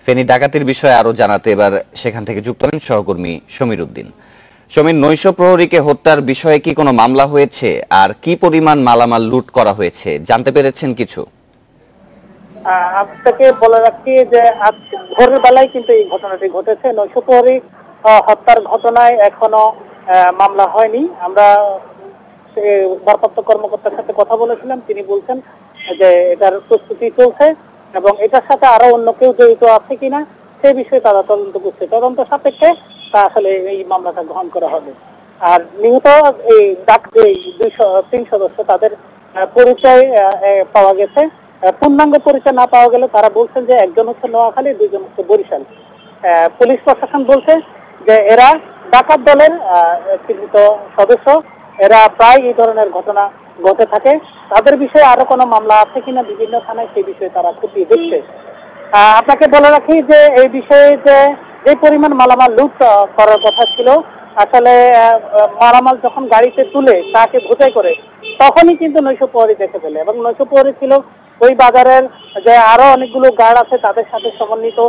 ফেনী ডাকাতির বিষয়ে আরো জানাতে এবার সেখান থেকে যুক্ত হলেন সহকর্মী সমীর উদ্দিন। সমীর, নৈশ প্রহরীকে হত্যার বিষয়ে কি কোনো মামলা হয়েছে, আর কি পরিমাণ মালামাল লুট করা হয়েছে জানতে পেরেছেন কিছু? আপনাকে বলে রাখি যে আজ ভোরের বেলায় কিন্তু এই ঘটনাটি ঘটেছে। নৈশ প্রহরী হত্যার ঘটনায় এখনো মামলা হয়নি। আমরা ভারপ্রাপ্ত কর্মকর্তার সাথে কথা বলেছিলাম, তিনি বলছেন যে এটার প্রস্তুতি চলছে এবং এটার সাথে আরো অন্য কেউ জড়িত আছে কিনা সে বিষয়ে তারা তদন্ত করছে। তদন্ত সাপেক্ষে তা আসলে এই মামলাটা গ্রহণ করা হবে। আর নিহত এই তিন সদস্য তাদের পরিচয় পাওয়া গেছে। পূর্ণাঙ্গ পরিচয় না পাওয়া গেলে তারা বলছেন যে একজন হচ্ছে নোয়াখালী, দুইজন হচ্ছে বরিশাল। পুলিশ প্রশাসন বলছে যে এরা ডাকাত দলের চিহ্নিত সদস্য, এরা প্রায় এই ধরনের ঘটনা ঘটে থাকে। তাদের বিষয়ে আরো কোনো মামলা আছে কিনা বিভিন্ন থানায় সেই বিষয়ে তারা খতিয়ে দেখছে। আপনাকে বলে রাখি যে এই বিষয়ে যে পরিমাণ মালামাল লুট করার কথা ছিল, আসলে মালামাল যখন গাড়িতে তুলে তাকে বোঝাই করে তখনই কিন্তু নৈশ প্রহরী দেখে ফেলে এবং নৈশ প্রহরী ছিল ওই বাজারের যে আরো অনেকগুলো গার্ড আছে তাদের সাথে সমন্বিত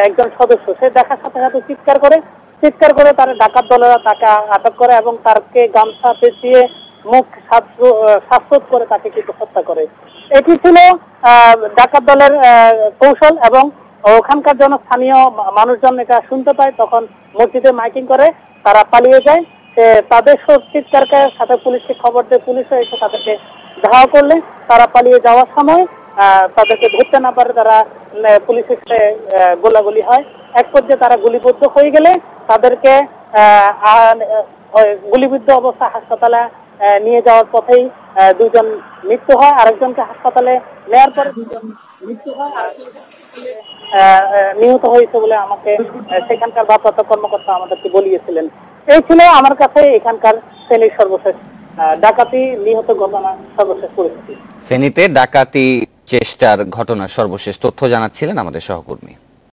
একজন সদস্য। সে দেখার সাথে সাথে চিৎকার করে তার ডাকাত দলেরা তাকে আটক করে এবং তাকে গামছা পেঁচিয়ে মুখ শ্বাসরোধ করে তাকে কিন্তু হত্যা করে। এটি ছিল ডাকাত দলের কৌশল এবং ওখানকার জনস্থানীয় মানুষজন এটা শুনতে পায়, তখন মসজিদে মাইকিং করে তারা পালিয়ে যায়। তাদের চিৎকারের সাথে পুলিশকে খবর দেয়, পুলিশও এসে তাদেরকে ধাওয়া করলে তারা পালিয়ে যাওয়ার সময় তাদেরকে ধরতে না পারে, তারা পুলিশের সাথে গোলাগুলি হয়। এক পর্যায়ে তারা গুলিবিদ্ধ হয়ে গেলে তাদেরকে গুলিবিদ্ধ অবস্থা হাসপাতালে নিয়ে যাওয়ার পথেই দুজন মৃত্যু হয়, আরেকজনকে হাসপাতালে নেওয়ার পরে দুজন মৃত্যু হয়, নিহত হয়েছে বলে আমাকে সেখানকার ভারপ্রাপ্ত কর্মকর্তা আমাদেরকে বলিয়েছিলেন। এই ছিল আমার কাছে এখানকার ফেনীর সর্বশেষ ডাকাতি নিহত ঘটনা সর্বশেষ পরিস্থিতি। ফেনীতে ডাকাতি চেষ্টার ঘটনার সর্বশেষ তথ্য জানাচ্ছিলেন আমাদের সহকর্মী।